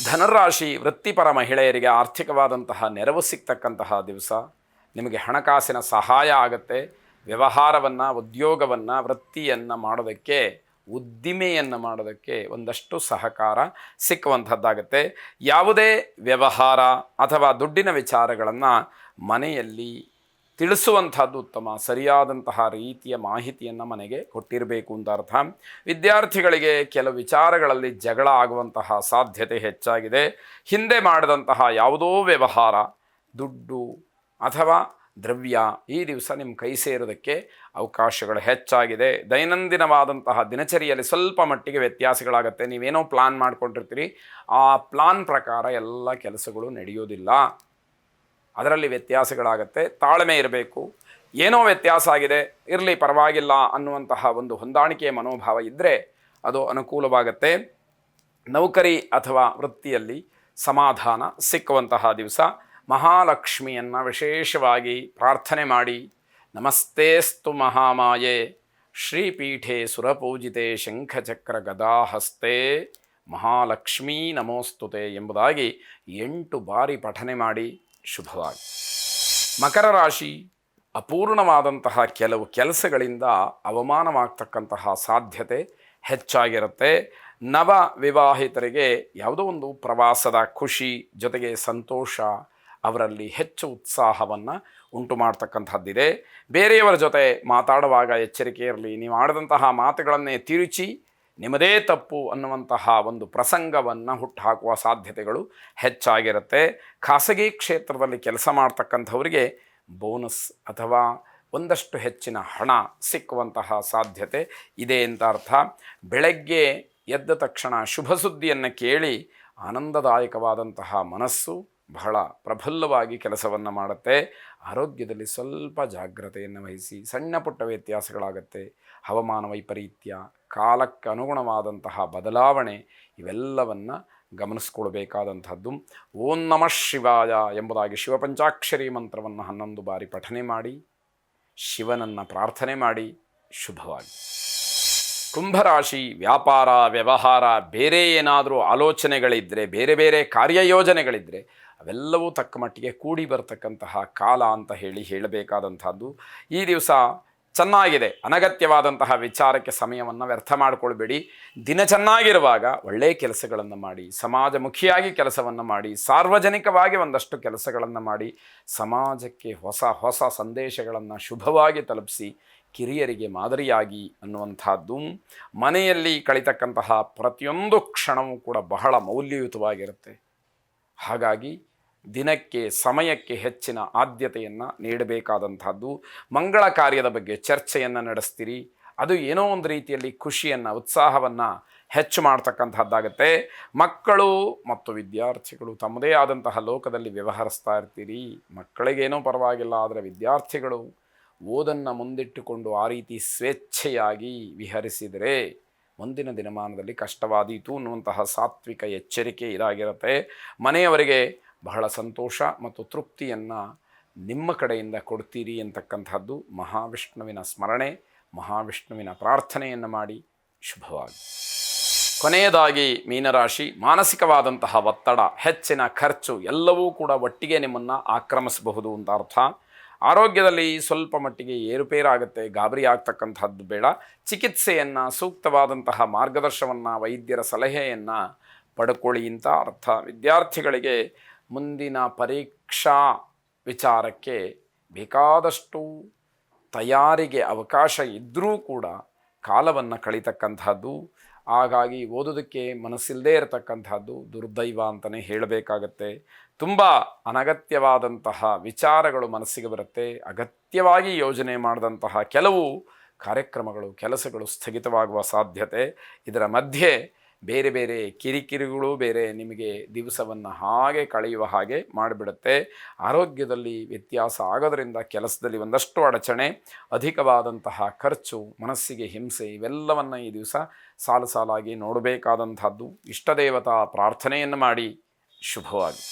ಧನರಾಶಿ ವೃತ್ತಿಪರ ಮಹಿಳೆಯರಿಗೆ ಆರ್ಥಿಕವಾದಂತಹ ನೆರವು ಸಿಗ್ತಕ್ಕಂತಹ ದಿವಸ. ನಿಮಗೆ ಹಣಕಾಸಿನ ಸಹಾಯ ಆಗುತ್ತೆ. ವ್ಯವಹಾರವನ್ನು, ಉದ್ಯೋಗವನ್ನು, ವೃತ್ತಿಯನ್ನು ಮಾಡೋದಕ್ಕೆ, ಉದ್ದಿಮೆಯನ್ನು ಮಾಡೋದಕ್ಕೆ ಒಂದಷ್ಟು ಸಹಕಾರ ಸಿಕ್ಕುವಂಥದ್ದಾಗುತ್ತೆ. ಯಾವುದೇ ವ್ಯವಹಾರ ಅಥವಾ ದುಡ್ಡಿನ ವಿಚಾರಗಳನ್ನು ಮನೆಯಲ್ಲಿ ತಿಳಿಸುವಂಥದ್ದು ಉತ್ತಮ. ಸರಿಯಾದಂತಹ ರೀತಿಯ ಮಾಹಿತಿಯನ್ನು ಮನೆಗೆ ಕೊಟ್ಟಿರಬೇಕು ಅಂತ ಅರ್ಥ. ವಿದ್ಯಾರ್ಥಿಗಳಿಗೆ ಕೆಲವು ವಿಚಾರಗಳಲ್ಲಿ ಜಗಳ ಆಗುವಂತಹ ಸಾಧ್ಯತೆ ಹೆಚ್ಚಾಗಿದೆ. ಹಿಂದೆ ಮಾಡಿದಂತಹ ಯಾವುದೋ ವ್ಯವಹಾರ, ದುಡ್ಡು ಅಥವಾ ದ್ರವ್ಯ ಈ ದಿವಸ ನಿಮ್ಮ ಕೈ ಸೇರೋದಕ್ಕೆ ಅವಕಾಶಗಳು ಹೆಚ್ಚಾಗಿದೆ. ದೈನಂದಿನವಾದಂತಹ ದಿನಚರಿಯಲ್ಲಿ ಸ್ವಲ್ಪ ಮಟ್ಟಿಗೆ ವ್ಯತ್ಯಾಸಗಳಾಗುತ್ತೆ. ನೀವೇನೋ ಪ್ಲಾನ್ ಮಾಡ್ಕೊಂಡಿರ್ತೀರಿ, ಆ ಪ್ಲಾನ್ ಪ್ರಕಾರ ಎಲ್ಲ ಕೆಲಸಗಳು ನಡೆಯೋದಿಲ್ಲ. ಅದರಲ್ಲಿ ವ್ಯತ್ಯಾಸಗಳಾಗತ್ತೆ. ತಾಳ್ಮೆ ಇರಬೇಕು. ಏನೋ ವ್ಯತ್ಯಾಸ ಆಗಿದೆ, ಇರಲಿ ಪರವಾಗಿಲ್ಲ ಅನ್ನುವಂತಹ ಒಂದು ಹೊಂದಾಣಿಕೆಯ ಮನೋಭಾವ ಇದ್ದರೆ ಅದು ಅನುಕೂಲವಾಗುತ್ತೆ. ನೌಕರಿ ಅಥವಾ ವೃತ್ತಿಯಲ್ಲಿ ಸಮಾಧಾನ ಸಿಕ್ಕುವಂತಹ ದಿವಸ. ಮಹಾಲಕ್ಷ್ಮಿಯನ್ನು ವಿಶೇಷವಾಗಿ ಪ್ರಾರ್ಥನೆ ಮಾಡಿ. ನಮಸ್ತೇಸ್ತು ಮಹಾಮಾಯೆ ಶ್ರೀಪೀಠೆ ಸುರಪೂಜಿತೆ ಶಂಖಚಕ್ರ ಗದಾಹಸ್ತೆ ಮಹಾಲಕ್ಷ್ಮೀ ನಮೋಸ್ತುತೆ ಎಂಬುದಾಗಿ 8 ಬಾರಿ ಪಠನೆ ಮಾಡಿ. ಶುಭವಾಗಿ. ಮಕರ ರಾಶಿ ಅಪೂರ್ಣವಾದಂತಹ ಕೆಲವು ಕೆಲಸಗಳಿಂದ ಅವಮಾನವಾಗ್ತಕ್ಕಂತಹ ಸಾಧ್ಯತೆ ಹೆಚ್ಚಾಗಿರುತ್ತೆ. ನವ ವಿವಾಹಿತರಿಗೆ ಯಾವುದೋ ಒಂದು ಪ್ರವಾಸದ ಖುಷಿ ಜೊತೆಗೆ ಸಂತೋಷ ಅವರಲ್ಲಿ ಹೆಚ್ಚು ಉತ್ಸಾಹವನ್ನು ಉಂಟು ಮಾಡ್ತಕ್ಕಂಥದ್ದಿದೆ. ಬೇರೆಯವರ ಜೊತೆ ಮಾತಾಡುವಾಗ ಎಚ್ಚರಿಕೆ ಇರಲಿ. ನೀವು ಆಡಿದಂತಹ ಮಾತುಗಳನ್ನೇ ತಿರುಚಿ ನಿಮ್ಮದೇ ತಪ್ಪು ಅನ್ನುವಂತಹ ಒಂದು ಪ್ರಸಂಗವನ್ನು ಹುಟ್ಟುಹಾಕುವ ಸಾಧ್ಯತೆಗಳು ಹೆಚ್ಚಾಗಿರುತ್ತೆ. ಖಾಸಗಿ ಕ್ಷೇತ್ರದಲ್ಲಿ ಕೆಲಸ ಮಾಡ್ತಕ್ಕಂಥವರಿಗೆ ಬೋನಸ್ ಅಥವಾ ಒಂದಷ್ಟು ಹೆಚ್ಚಿನ ಹಣ ಸಿಕ್ಕುವಂತಹ ಸಾಧ್ಯತೆ ಇದೆ ಅಂತ ಅರ್ಥ. ಬೆಳಗ್ಗೆ ಎದ್ದ ತಕ್ಷಣ ಶುಭ ಸುದ್ದಿಯನ್ನು ಕೇಳಿ ಆನಂದದಾಯಕವಾದಂತಹ ಮನಸ್ಸು ಬಹಳ ಪ್ರಫುಲ್ಲವಾಗಿ ಕೆಲಸವನ್ನು ಮಾಡುತ್ತೆ. ಆರೋಗ್ಯದಲ್ಲಿ ಸ್ವಲ್ಪ ಜಾಗ್ರತೆಯನ್ನು ವಹಿಸಿ. ಸಣ್ಣ ಪುಟ್ಟ ವ್ಯತ್ಯಾಸಗಳಾಗುತ್ತೆ. ಹವಾಮಾನ ವೈಪರೀತ್ಯ, ಕಾಲಕ್ಕೆ ಅನುಗುಣವಾದಂತಹ ಬದಲಾವಣೆ ಇವೆಲ್ಲವನ್ನು ಗಮನಿಸ್ಕೊಳ್ಬೇಕಾದಂಥದ್ದು. ಓಂ ನಮಃ ಶಿವಾಯ ಎಂಬುದಾಗಿ ಶಿವಪಂಚಾಕ್ಷರಿ ಮಂತ್ರವನ್ನು 11 ಬಾರಿ ಪಠನೆ ಮಾಡಿ ಶಿವನನ್ನು ಪ್ರಾರ್ಥನೆ ಮಾಡಿ. ಶುಭವಾಗಿ. ಕುಂಭರಾಶಿ ವ್ಯಾಪಾರ, ವ್ಯವಹಾರ, ಬೇರೆ ಏನಾದರೂ ಆಲೋಚನೆಗಳಿದ್ದರೆ, ಬೇರೆ ಬೇರೆ ಕಾರ್ಯಯೋಜನೆಗಳಿದ್ದರೆ ಅವೆಲ್ಲವೂ ತಕ್ಕ ಮಟ್ಟಿಗೆ ಕೂಡಿ ಬರ್ತಕ್ಕಂತಹ ಕಾಲ ಅಂತ ಹೇಳಬೇಕಾದಂಥದ್ದು. ಈ ದಿವಸ ಚೆನ್ನಾಗಿದೆ. ಅನಗತ್ಯವಾದಂತಹ ವಿಚಾರಕ್ಕೆ ಸಮಯವನ್ನು ವ್ಯರ್ಥ ಮಾಡಿಕೊಳ್ಬೇಡಿ. ದಿನ ಚೆನ್ನಾಗಿರುವಾಗ ಒಳ್ಳೆಯ ಕೆಲಸಗಳನ್ನು ಮಾಡಿ, ಸಮಾಜಮುಖಿಯಾಗಿ ಕೆಲಸವನ್ನು ಮಾಡಿ, ಸಾರ್ವಜನಿಕವಾಗಿ ಒಂದಷ್ಟು ಕೆಲಸಗಳನ್ನು ಮಾಡಿ, ಸಮಾಜಕ್ಕೆ ಹೊಸ ಹೊಸ ಸಂದೇಶಗಳನ್ನು ಶುಭವಾಗಿ ತಲುಪಿಸಿ, ಕಿರಿಯರಿಗೆ ಮಾದರಿಯಾಗಿ ಅನ್ನುವಂಥದ್ದು. ಮನೆಯಲ್ಲಿ ಕಳಿತಕ್ಕಂತಹ ಪ್ರತಿಯೊಂದು ಕ್ಷಣವೂ ಕೂಡ ಬಹಳ ಮೌಲ್ಯಯುತವಾಗಿರುತ್ತೆ. ಹಾಗಾಗಿ ದಿನಕ್ಕೆ ಸಮಯಕ್ಕೆ ಹೆಚ್ಚಿನ ಆದ್ಯತೆಯನ್ನು ನೀಡಬೇಕಾದಂಥದ್ದು. ಮಂಗಳ ಕಾರ್ಯದ ಬಗ್ಗೆ ಚರ್ಚೆಯನ್ನು ನಡೆಸ್ತೀರಿ. ಅದು ಏನೋ ಒಂದು ರೀತಿಯಲ್ಲಿ ಖುಷಿಯನ್ನು, ಉತ್ಸಾಹವನ್ನು ಹೆಚ್ಚು ಮಾಡ್ತಕ್ಕಂಥದ್ದಾಗತ್ತೆ. ಮಕ್ಕಳು ಮತ್ತು ವಿದ್ಯಾರ್ಥಿಗಳು ತಮ್ಮದೇ ಆದಂತಹ ಲೋಕದಲ್ಲಿ ವ್ಯವಹರಿಸ್ತಾ ಇರ್ತೀರಿ. ಮಕ್ಕಳಿಗೇನೋ ಪರವಾಗಿಲ್ಲ, ಆದರೆ ವಿದ್ಯಾರ್ಥಿಗಳು ಓದನ್ನು ಮುಂದಿಟ್ಟುಕೊಂಡು ಆ ರೀತಿ ಸ್ವೇಚ್ಛೆಯಾಗಿ ವಿಹರಿಸಿದರೆ ಮುಂದಿನ ದಿನಮಾನದಲ್ಲಿ ಕಷ್ಟವಾದೀತು ಅನ್ನುವಂತಹ ಸಾತ್ವಿಕ ಎಚ್ಚರಿಕೆ ಇದಾಗಿರುತ್ತೆ. ಮನೆಯವರಿಗೆ ಬಹಳ ಸಂತೋಷ ಮತ್ತು ತೃಪ್ತಿಯನ್ನು ನಿಮ್ಮ ಕಡೆಯಿಂದ ಕೊಡ್ತೀರಿ ಅಂತಕ್ಕಂಥದ್ದು. ಮಹಾವಿಷ್ಣುವಿನ ಸ್ಮರಣೆ, ಮಹಾವಿಷ್ಣುವಿನ ಪ್ರಾರ್ಥನೆಯನ್ನು ಮಾಡಿ. ಶುಭವಾಗಿ. ಕೊನೆಯದಾಗಿ ಮೀನರಾಶಿ ಮಾನಸಿಕವಾದಂತಹ ಒತ್ತಡ, ಹೆಚ್ಚಿನ ಖರ್ಚು ಎಲ್ಲವೂ ಕೂಡ ಒಟ್ಟಿಗೆ ನಿಮ್ಮನ್ನು ಆಕ್ರಮಿಸಬಹುದು ಅಂತ ಅರ್ಥ. ಆರೋಗ್ಯದಲ್ಲಿ ಸ್ವಲ್ಪ ಮಟ್ಟಿಗೆ ಏರುಪೇರಾಗುತ್ತೆ. ಗಾಬರಿ ಆಗ್ತಕ್ಕಂಥದ್ದು ಬೇಡ. ಚಿಕಿತ್ಸೆಯನ್ನು, ಸೂಕ್ತವಾದಂತಹ ಮಾರ್ಗದರ್ಶನವನ್ನು, ವೈದ್ಯರ ಸಲಹೆಯನ್ನು ಪಡ್ಕೊಳ್ಳಿ ಅಂತ ಅರ್ಥ. ವಿದ್ಯಾರ್ಥಿಗಳಿಗೆ ಮುಂದಿನ ಪರೀಕ್ಷಾ ವಿಚಾರಕ್ಕೆ ಬೇಕಾದಷ್ಟು ತಯಾರಿಗೆ ಅವಕಾಶ ಇದ್ದರೂ ಕೂಡ ಕಾಲವನ್ನು ಕಳೀತಕ್ಕಂಥದ್ದು. ಹಾಗಾಗಿ ಓದೋದಕ್ಕೆ ಮನಸ್ಸಿಲ್ಲದೇ ಇರತಕ್ಕಂಥದ್ದು ದುರ್ದೈವ ಅಂತಲೇ ಹೇಳಬೇಕಾಗತ್ತೆ. ತುಂಬ ಅನಗತ್ಯವಾದಂತಹ ವಿಚಾರಗಳು ಮನಸ್ಸಿಗೆ ಬರುತ್ತೆ. ಅಗತ್ಯವಾಗಿ ಯೋಜನೆ ಮಾಡಿದಂತಹ ಕೆಲವು ಕಾರ್ಯಕ್ರಮಗಳು, ಕೆಲಸಗಳು ಸ್ಥಗಿತವಾಗುವ ಸಾಧ್ಯತೆ. ಇದರ ಮಧ್ಯೆ ಬೇರೆ ಬೇರೆ ಕಿರಿಕಿರಿಗಳು ಬೇರೆ ನಿಮಗೆ ದಿವಸವನ್ನು ಹಾಗೆ ಕಳೆಯುವ ಹಾಗೆ ಮಾಡಿಬಿಡುತ್ತೆ. ಆರೋಗ್ಯದಲ್ಲಿ ವ್ಯತ್ಯಾಸ ಆಗೋದರಿಂದ ಕೆಲಸದಲ್ಲಿ ಒಂದಷ್ಟು ಅಡಚಣೆ, ಅಧಿಕವಾದಂತಹ ಖರ್ಚು, ಮನಸ್ಸಿಗೆ ಹಿಂಸೆ ಇವೆಲ್ಲವನ್ನು ಈ ದಿವಸ ಸಾಲು ಸಾಲಾಗಿ ನೋಡಬೇಕಾದಂಥದ್ದು. ಇಷ್ಟದೇವತಾ ಪ್ರಾರ್ಥನೆಯನ್ನು ಮಾಡಿ. ಶುಭವಾಗಿ.